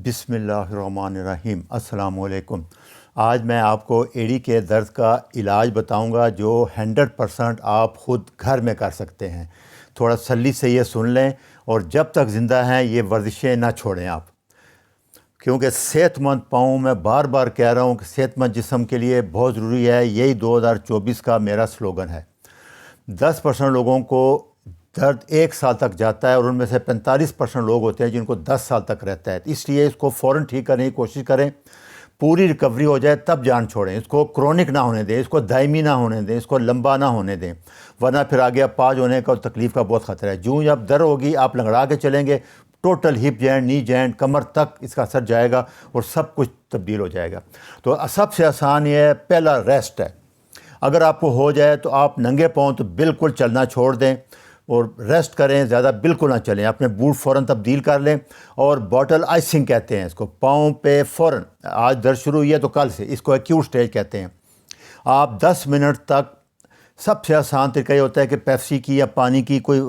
بسم اللہ الرحمن الرحیم۔ السلام علیکم۔ آج میں آپ کو ایڑی کے درد کا علاج بتاؤں گا جو 100% آپ خود گھر میں کر سکتے ہیں۔ تھوڑا تسلی سے یہ سن لیں اور جب تک زندہ ہیں یہ ورزشیں نہ چھوڑیں آپ، کیونکہ صحت مند پاؤں، میں بار بار کہہ رہا ہوں کہ صحت مند جسم کے لیے بہت ضروری ہے۔ یہی 2024 کا میرا سلوگن ہے۔ 10% لوگوں کو درد 1 سال تک جاتا ہے اور ان میں سے 45% لوگ ہوتے ہیں جن کو 10 سال تک رہتا ہے، اس لیے اس کو فوراً ٹھیک کرنے کی کوشش کریں، پوری ریکوری ہو جائے تب جان چھوڑیں۔ اس کو کرونک نہ ہونے دیں، اس کو دائمی نہ ہونے دیں، اس کو لمبا نہ ہونے دیں، ورنہ پھر آگے اپاہج ہونے کا اور تکلیف کا بہت خطرہ ہے۔ جو جب درد ہوگی آپ لنگڑا کے چلیں گے، ٹوٹل ہپ جوائنٹ، نی جوائنٹ، کمر تک اس کا اثر جائے گا اور سب کچھ تبدیل ہو جائے گا۔ تو سب سے آسان یہ ہے، پہلا ریسٹ ہے۔ اگر آپ کو ہو جائے تو آپ ننگے پاؤں تو بالکل چلنا چھوڑ دیں اور ریسٹ کریں، زیادہ بالکل نہ چلیں، اپنے بوٹ فوراً تبدیل کر لیں اور باٹل آئسنگ کہتے ہیں اس کو، پاؤں پہ فوراً، آج درد شروع ہوئی ہے تو کل سے اس کو ایکیوٹ سٹیج کہتے ہیں۔ آپ 10 منٹ تک، سب سے آسان طریقہ یہ ہوتا ہے کہ پیپسی کی یا پانی کی کوئی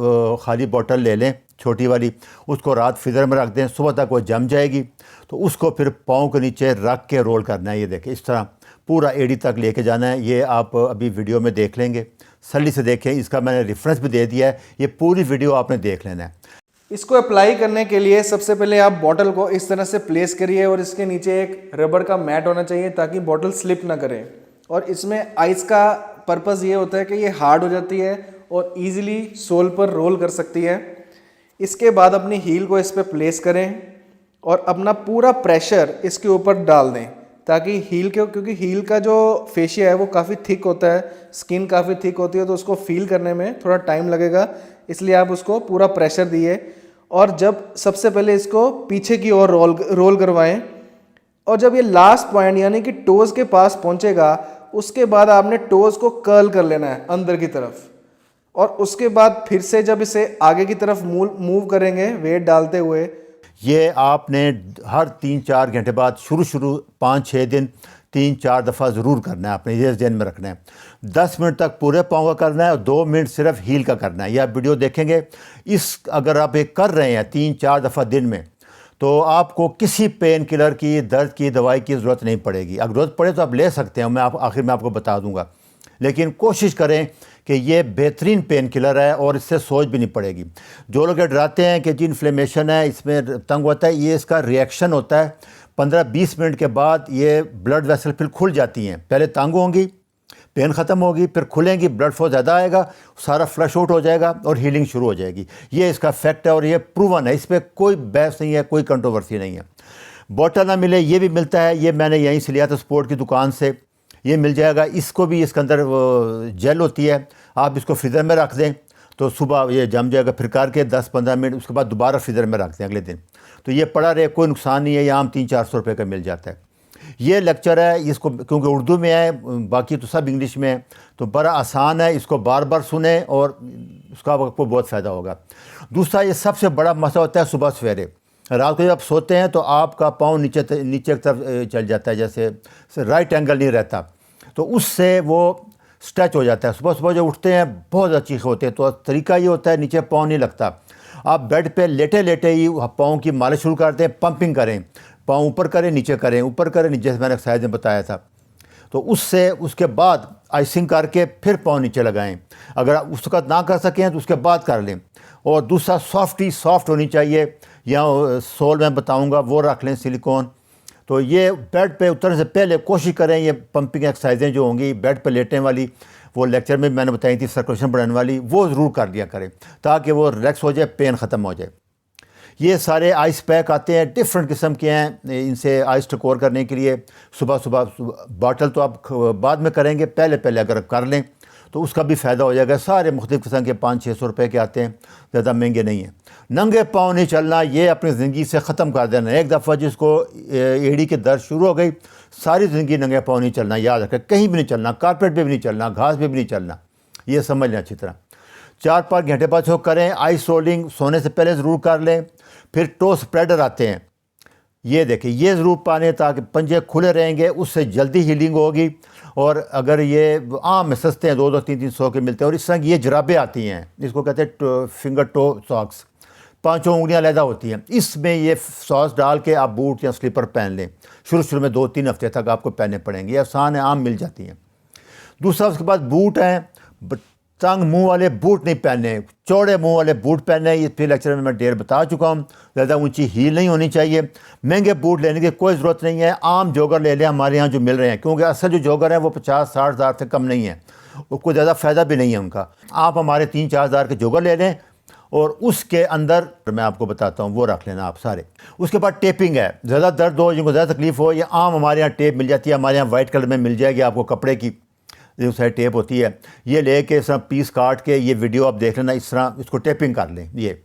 خالی بوٹل لے لیں چھوٹی والی، اس کو رات فریزر میں رکھ دیں، صبح تک وہ جم جائے گی، تو اس کو پھر پاؤں کے نیچے رکھ کے رول کرنا ہے۔ یہ دیکھیں اس طرح پورا ایڑی تک لے کے جانا ہے۔ یہ آپ ابھی ویڈیو میں دیکھ لیں گے، سلی سے دیکھیں، اس کا میں نے ریفرنس بھی دے دیا ہے، یہ پوری ویڈیو آپ نے دیکھ لینا ہے۔ اس کو اپلائی کرنے کے لیے سب سے پہلے آپ بوٹل کو اس طرح سے پلیس کریے اور اس کے نیچے ایک ربڑ کا میٹ ہونا چاہیے تاکہ بوٹل سلپ نہ کرے۔ اور اس میں آئس کا پرپز یہ ہوتا ہے کہ یہ ہارڈ ہو جاتی ہے اور ایزیلی سول پر رول کر سکتی ہے۔ اس کے بعد اپنی ہیل کو اس پہ پلیس کریں اور اپنا پورا پریشر اس کے اوپر ڈال دیں تاکہ کیونکہ ہیل کا جو فیشیا ہے وہ کافی تھک ہوتا ہے، سکن کافی تھک ہوتی ہے، تو اس کو فیل کرنے میں تھوڑا ٹائم لگے گا، اس لیے آپ اس کو پورا پریشر دیے۔ اور جب سب سے پہلے اس کو پیچھے کی اور رول کروائیں، اور جب یہ لاسٹ پوائنٹ یعنی کہ ٹوز کے پاس پہنچے گا، اس کے بعد آپ نے ٹوز کو کرل کر لینا ہے اندر کی طرف، اور اس کے بعد پھر سے جب اسے آگے کی طرف موو کریں گے ویٹ ڈالتے ہوئے۔ یہ آپ نے ہر 3-4 گھنٹے بعد شروع 5-6 دن 3-4 دفعہ ضرور کرنا ہے، اپنے یہ ذہن میں رکھنا ہے۔ 10 منٹ تک پورے پاؤں کا کرنا ہے اور 2 منٹ صرف ہیل کا کرنا ہے۔ یہ آپ ویڈیو دیکھیں گے، اگر آپ ایک کر رہے ہیں 3-4 دفعہ دن میں، تو آپ کو کسی پین کلر کی، درد کی دوائی کی ضرورت نہیں پڑے گی۔ اگر ضرورت پڑے تو آپ لے سکتے ہیں، میں آخر میں آپ کو بتا دوں گا، لیکن کوشش کریں کہ یہ بہترین پین کلر ہے اور اس سے سوج بھی نہیں پڑے گی۔ جو لوگ ڈراتے ہیں کہ جی انفلیمیشن ہے، اس میں تنگ ہوتا ہے، یہ اس کا ریئیکشن ہوتا ہے۔ 15-20 منٹ کے بعد یہ بلڈ ویسل پھر کھل جاتی ہیں، پہلے تنگ ہوں گی، پین ختم ہوگی، پھر کھلیں گی، بلڈ فلو زیادہ آئے گا، سارا فلش آؤٹ ہو جائے گا اور ہیلنگ شروع ہو جائے گی۔ یہ اس کا فیکٹ ہے اور یہ پروون ہے، اس پہ کوئی بحث نہیں ہے، کوئی کنٹروورسی نہیں ہے۔ بوٹل نہ ملے یہ بھی ملتا ہے، یہ میں نے یہیں سے لیا تھا سپورٹ کی دکان سے، یہ مل جائے گا۔ اس کو بھی، اس کے اندر جیل ہوتی ہے، آپ اس کو فریزر میں رکھ دیں تو صبح یہ جم جائے گا، پھر کر کے 10-15 منٹ اس کے بعد دوبارہ فریزر میں رکھ دیں اگلے دن، تو یہ پڑا رہے، کوئی نقصان نہیں ہے۔ یہ عام 300-400 روپے کا مل جاتا ہے۔ یہ لیکچر ہے، اس کو کیونکہ اردو میں ہے، باقی تو سب انگلش میں ہے، تو بڑا آسان ہے، اس کو بار بار سنیں اور اس کا آپ کو بہت فائدہ ہوگا۔ دوسرا، یہ سب سے بڑا مسئلہ ہوتا ہے صبح سویرے، رات کو جب آپ سوتے ہیں تو آپ کا پاؤں نیچے کی طرف چل جاتا ہے، جیسے رائٹ اینگل نہیں رہتا، تو اس سے وہ سٹریچ ہو جاتا ہے۔ صبح جو اٹھتے ہیں بہت زیادہ چیخے ہوتے ہیں، تو طریقہ یہ ہوتا ہے نیچے پاؤں نہیں لگتا، آپ بیڈ پہ لیٹے لیٹے ہی پاؤں کی مالش شروع کرتے ہیں، پمپنگ کریں، پاؤں اوپر کریں نیچے کریں، اوپر کریں نیچے، جیسے میں نے ایکسرسائز میں بتایا تھا، تو اس کے بعد آئسنگ کر کے پھر پاؤں نیچے لگائیں۔ اگر آپ اس وقت نہ کر سکیں تو اس کے بعد کر لیں۔ اور دوسرا، سافٹ ہونی چاہیے، یا سول میں بتاؤں گا وہ رکھ لیں سلیکون۔ تو یہ بیڈ پہ اترنے سے پہلے کوشش کریں، یہ پمپنگ ایکسرسائزیں جو ہوں گی بیڈ پہ لیٹنے والی، وہ لیکچر میں نے بتائی تھی، سرکولیشن بڑھانے والی، وہ ضرور کر لیا کریں تاکہ وہ ریلیکس ہو جائے، پین ختم ہو جائے۔ یہ سارے آئس پیک آتے ہیں، ڈفرینٹ قسم کے ہیں، ان سے آئس ٹکور کرنے کے لیے۔ صبح باٹل تو آپ بعد میں کریں گے، پہلے اگر کر لیں تو اس کا بھی فائدہ ہو جائے گا۔ سارے مختلف قسم کے 500-600 روپے کے آتے ہیں، زیادہ مہنگے نہیں ہیں۔ ننگے پاؤں نہیں چلنا، یہ اپنی زندگی سے ختم کر دینا۔ ایک دفعہ جس کو ایڑی کے درد شروع ہو گئی، ساری زندگی ننگے پاؤں نہیں چلنا، یاد رکھیں، کہیں بھی نہیں چلنا، کارپیٹ پہ بھی نہیں چلنا، گھاس پہ بھی نہیں چلنا، یہ سمجھ لیں اچھی طرح۔ 4-5 گھنٹے بعد جو کریں، آئس رولنگ سونے سے پہلے ضرور کر لیں۔ پھر ٹو سپریڈر آتے ہیں، یہ دیکھیں، یہ ضرور پانے تاکہ پنجے کھلے رہیں گے، اس سے جلدی ہیلنگ ہوگی۔ اور اگر یہ عام میں سستے ہیں، 200-300 کے ملتے ہیں، اور اس طرح کی یہ جرابیں آتی ہیں، اس کو کہتے ہیں فنگر ٹو ساکس، पांचों उंगलियां अलहदा होती हैं। इसमें ये सॉस डाल के आप बूट या स्लीपर पहन लें। शुरू में 2-3 हफ्ते तक आपको पहनने पड़ेंगे, ये आसान है, आम मिल जाती हैं। दूसरा उसके बाद बूट हैं, तंग मुंह वाले बूट नहीं पहनने, चौड़े मुंह वाले बूट पहनने। ये पिछले लेक्चर में मैं ढेर बता चुका हूँ। ज़्यादा ऊंची हील नहीं होनी चाहिए। महंगे बूट लेने की कोई ज़रूरत नहीं है, आम जॉगर ले लें हमारे यहाँ जो मिल रहे हैं, क्योंकि असल जो जॉगर हैं वो 50-60 हज़ार से कम नहीं है, उसको ज़्यादा फ़ायदा भी नहीं है उनका। आप हमारे 3-4 हज़ार के जॉगर ले लें और उसके अंदर मैं आपको बताता हूँ वो रख लेना आप सारे। उसके बाद टेपिंग है, ज़्यादा दर्द हो, जिनको ज़्यादा तकलीफ हो, ये आम हमारे यहाँ टेप मिल जाती है। हमारे यहाँ वाइट कलर में मिल जाएगी आपको, कपड़े की जो साइड टेप होती है। ये लेके इस तरह पीस काट के, ये वीडियो आप देख लेना, इस तरह इसको टेपिंग कर लें। ये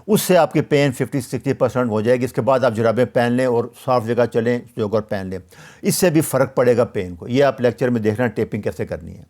उससे आपकी पेन 50-60% हो जाएगी। इसके बाद आप जुराबें पहन लें और साफ जगह चलें, जॉगर पहन लें, इससे भी फ़र्क पड़ेगा पेन को। ये आप लेक्चर में देखना टेपिंग कैसे करनी है।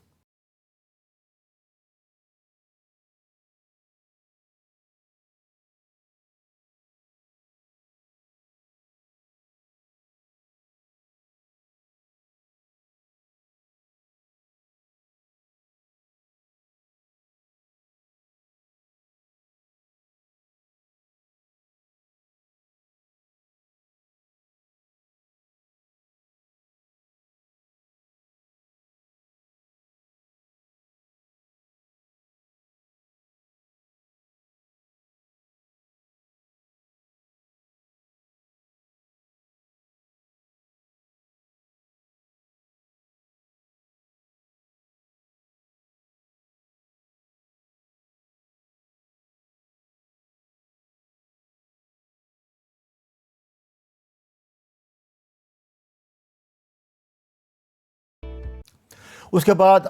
उसके बाद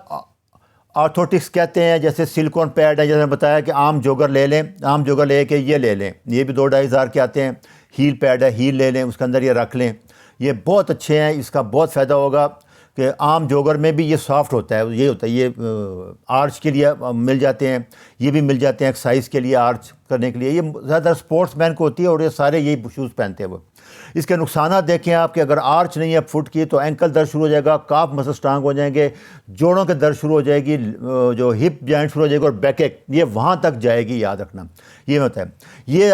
आर्थोटिक्स कहते हैं, जैसे सिलिकॉन पैड है, जैसे मैंने बताया कि आम जॉगर ले लें, आम जॉगर ले के ये ले लें, ये भी 2-2.5 हज़ार के आते हैं। हील पैड है, हील ले लें, उसके अंदर ये रख लें, ये बहुत अच्छे हैं, इसका बहुत फ़ायदा होगा कि आम जॉगर में भी ये सॉफ्ट होता है, ये होता है, ये आर्च के लिए मिल जाते हैं, ये भी मिल जाते हैं एक्सरसाइज के लिए, आर्च करने के लिए। ये ज़्यादा स्पोर्ट्स मैन को होती है और ये सारे यही शूज़ पहनते हैं वो। इसके नुकसान देखें आप कि अगर आर्च नहीं है फुट की तो एंकल दर्द शुरू हो जाएगा, काफ मसल स्ट्रांग हो जाएंगे, जोड़ों के दर्द शुरू हो जाएगी, जो हिप जॉइंट शुरू हो जाएगी और बैक एक, ये वहाँ तक जाएगी, याद रखना। ये होता है। ये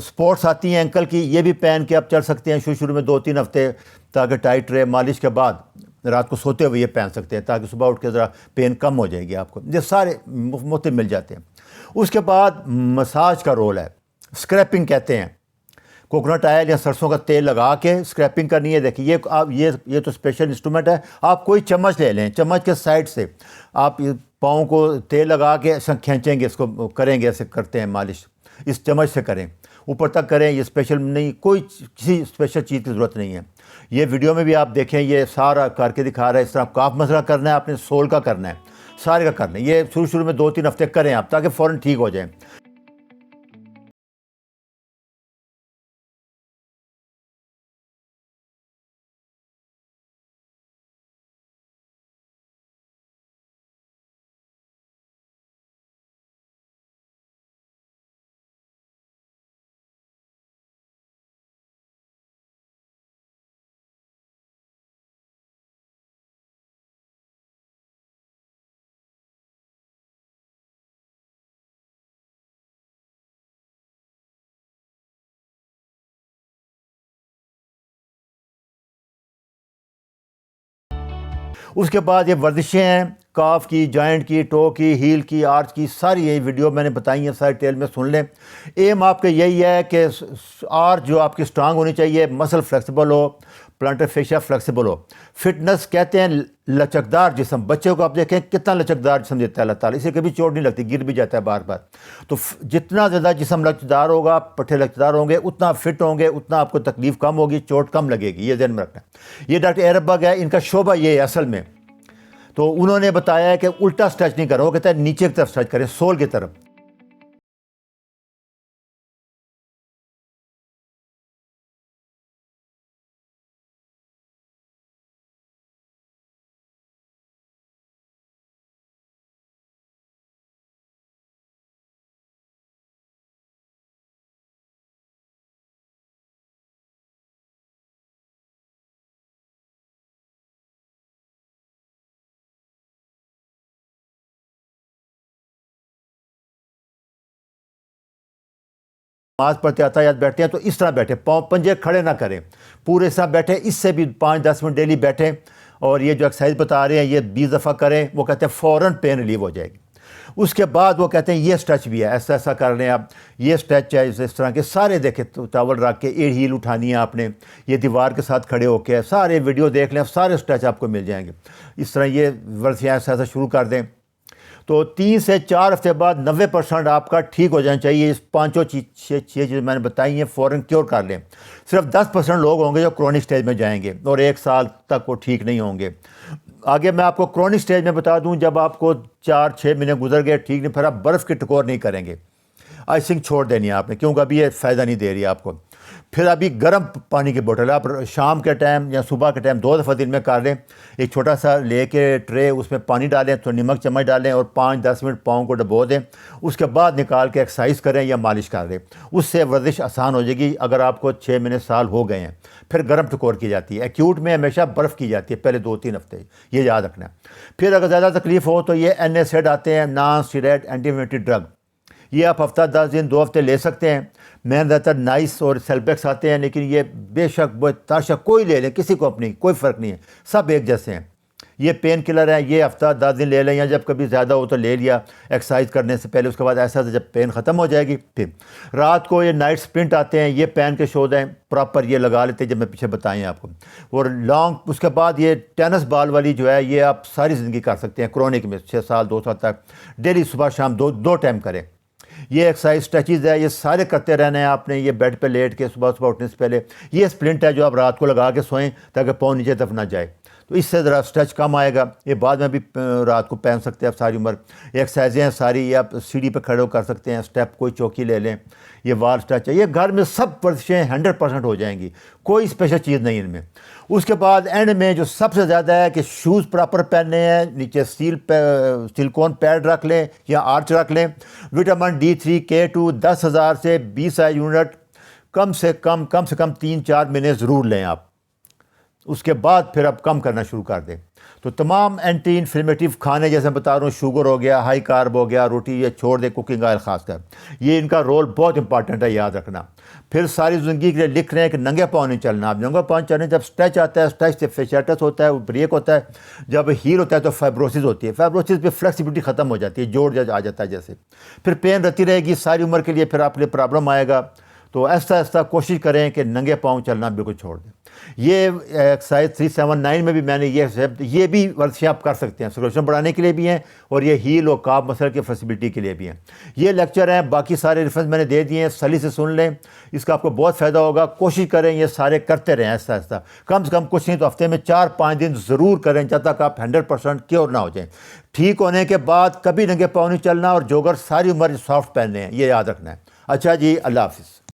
स्पोर्ट्स आती हैं एंकल की, ये भी पहन के आप चल सकते हैं शुरू में 2-3 हफ्ते, ताकि टाइट रहे। मालिश के बाद रात को सोते हुए ये पहन सकते हैं, ताकि सुबह उठ के ज़रा पेन कम हो जाएगी आपको। ये सारे मुफ्त मिल जाते हैं। उसके बाद मसाज का रोल है, स्क्रैपिंग कहते हैं। कोकोनट ऑयल या सरसों का तेल लगा के स्क्रैपिंग करनी है। देखिए ये आप ये तो स्पेशल इंस्ट्रूमेंट है। आप कोई चम्मच ले लें, चम्मच के साइड से आप पाँव को तेल लगा के ऐसा खींचेंगे, इसको करेंगे, ऐसे करते हैं मालिश, इस चम्मच से करें, ऊपर तक करें। ये स्पेशल नहीं, कोई किसी स्पेशल चीज़ की ज़रूरत नहीं है। ये वीडियो में भी आप देखें, ये सारा करके दिखा रहा है। इस तरह काफ मसला करना है, आपने सोल का करना है, सारे का करना है। ये शुरू में 2-3 हफ्ते करें आप, ताकि फ़ौरन ठीक हो जाए। उसके बाद ये वर्जिशें हैं, काफ की, जॉइंट की, टो की, हील की, आर्च की, सारी यही वीडियो मैंने बताई हैं, सारी डिटेल में सुन लें। एम आपके यही है कि आर्च जो आपकी स्ट्रांग होनी चाहिए, मसल फ्लेक्सिबल हो, प्लांटर फेशिया फ्लेक्सिबल हो। फिटनेस कहते हैं लचकदार जिस्म। बच्चे को आप देखें कितना लचकदार जिस्म देता है अल्लाह ताला, इसे कभी चोट नहीं लगती, गिर भी जाता है बार बार। तो जितना ज़्यादा जिस्म लचकदार होगा, पट्टे लचकदार होंगे, उतना फिट होंगे, उतना आपको तकलीफ कम होगी, चोट कम लगेगी, ये ध्यान में रखना है। ये डॉक्टर एयरबग है, इनका शोबा ये है असल में। तो उन्होंने बताया है कि उल्टा स्ट्रेच नहीं करो, वो कहता है नीचे की तरफ स्ट्रेच करें, सोल की तरफ। नमाज पढ़ते अताहियात बैठते हैं तो इस तरह बैठे, पाँव पंजे खड़े ना करें, पूरे साथ बैठे, इससे भी 5-10 मिनट डेली बैठें। और ये जो एक्सरसाइज बता रहे हैं ये 20 दफ़ा करें, वो कहते हैं फ़ौरन पेन रिलीव हो जाएगी। उसके बाद वो कहते हैं ये स्ट्रेच भी है, ऐसा ऐसा कर रहे हैं आप, ये स्ट्रेच है, इस तरह के सारे देखें, तो टावल रख के एड़ हील उठानी है आपने, ये दीवार के साथ खड़े होके सारे वीडियो देख लें, सारे स्ट्रेच आपको मिल जाएंगे। इस तरह ये वर्जियाँ ऐसा ऐसा शुरू कर दें तो 3 से 4 हफ्ते बाद 90% आपका ठीक हो जाना चाहिए। इस पाँचों छः चीज़ें मैंने बताई हैं फ़ौरन क्योर कर लें। सिर्फ 10% लोग होंगे जो क्रोनिक स्टेज में जाएंगे और 1 साल तक वो ठीक नहीं होंगे। आगे मैं आपको क्रोनिक स्टेज में बता दूं, जब आपको 4-6 महीने गुजर गए ठीक नहीं, फिर आप बर्फ़ की टकोर नहीं करेंगे, आइसिंग छोड़ देनी है आपने, क्योंकि अभी ये फ़ायदा नहीं दे रही है आपको। फिर अभी गर्म पानी की बोतल आप शाम के टाइम या सुबह के टाइम 2 दफ़ा दिन में कर लें। एक छोटा सा लेके ट्रे, उसमें पानी डालें, तो नमक चम्मच डालें और 5-10 मिनट पाँव को डबो दें। उसके बाद निकाल के एक्सरसाइज करें या मालिश कर लें, उससे वर्जिश आसान हो जाएगी। अगर आपको 6 महीने साल हो गए हैं, फिर गर्म टकोर की जाती है। एक्यूट में हमेशा बर्फ़ की जाती है पहले 2-3 हफ्ते, ये याद रखना है। फिर अगर ज़्यादा तकलीफ़ हो तो ये NSAID आते हैं, non steroid anti inflammatory drug, ये आप हफ्ता 10 दिन 2 हफ्ते ले सकते हैं। मैं ज़्यादातर नाइस और सेल्पेक्स आते हैं, लेकिन ये बेशक ताशक कोई ले लें, किसी को अपनी कोई फ़र्क नहीं है, सब एक जैसे हैं। ये पेन किलर है, ये हफ्ता 10 दिन ले लें, या जब कभी ज़्यादा हो तो ले लिया एक्सरसाइज करने से पहले। उसके बाद ऐसा जब पेन ख़त्म हो जाएगी, फिर रात को ये नाइट स्प्रिंट आते हैं, ये पहन के सो दें, प्रॉपर ये लगा लेते हैं जब मैं पीछे बताएं आपको। और लॉन्ग उसके बाद ये टेनिस बॉल वाली जो है, ये आप सारी ज़िंदगी कर सकते हैं क्रोनिक में, 6 साल 2 साल तक, डेली सुबह शाम 2 टाइम करें। ये एक्सरसाइज स्ट्रेचेज़ है, ये सारे करते रहना है आपने। ये बेड पे लेट के सुबह सुबह उठने से पहले, ये स्प्लिंट है जो आप रात को लगा के सोएं ताकि पाँव नीचे तरफ ना जाए, तो इससे ज़रा स्ट्रेच कम आएगा। ये बाद में भी रात को पहन सकते हैं आप सारी उम्र। एक्सरसाइजें हैं सारी, ये आप सीढ़ी पे खड़े हो कर सकते हैं, स्टेप कोई चौकी ले लें, ये वाल स्ट्रेच है। ये घर में सब वर्जिशें 100% हो जाएंगी, कोई स्पेशल चीज़ नहीं इनमें। उसके बाद एंड में जो सबसे ज़्यादा है कि शूज़ प्रॉपर पहनने हैं, नीचे सिलिकॉन पैड रख लें या आर्च रख लें। विटामिन D3 K2 10,000 से 20,000 यूनिट कम से कम 3-4 महीने ज़रूर लें आप। उसके बाद फिर आप कम करना शुरू कर दें। तो तमाम एंटी इन्फ्लेमेटिव खाने जैसे बता रहा हूँ, शुगर हो गया, हाई कार्ब हो गया, रोटी ये छोड़ दें, कुकिंग ऑयल खासकर, ये इनका रोल बहुत इंपॉर्टेंट है, याद रखना। फिर सारी ज़िंदगी के लिए लिख रहे हैं कि नंगे पाँव नहीं चलना। आप नंगे पाँव चलने, जब स्ट्रेच आता है, स्ट्रेच से फेशियाटिस होता है, ब्रेक होता है, जब हील होता है तो फाइब्रोसिस होती है, फाइब्रोसिस पे फ्लेक्सिबिलिटी ख़त्म हो जाती है, जोड़ आ जाता है जैसे, फिर पेन रहती रहेगी सारी उम्र के लिए, फिर आपके लिए प्रॉब्लम आएगा। तो ऐसा ऐसा कोशिश करें कि नंगे पाँव चलना बिल्कुल छोड़ दें। ये एक्सरसाइज 379 में भी मैंने ये भी वर्जिशें आप कर सकते हैं, सर्कुलेशन बढ़ाने के लिए भी हैं और ये हील और काफ मसल की फ्लेक्सिबिलिटी के लिए भी हैं। ये लेक्चर हैं, बाकी सारे रेफरेंस मैंने दे दिए हैं, सली से सुन लें, इसका आपको बहुत फ़ायदा होगा। कोशिश करें ये सारे करते रहें ऐसा ऐसा, कम से कम कुछ नहीं तो हफ्ते में 4-5 दिन ज़रूर करें, जब तक आप 100% क्योर ना हो जाएँ। ठीक होने के बाद कभी नंगे पाँव नहीं चलना और जोगर सारी उम्र सॉफ्ट पहनने हैं, ये याद रखना है। अच्छा जी, अल्लाह हाफ़िज़।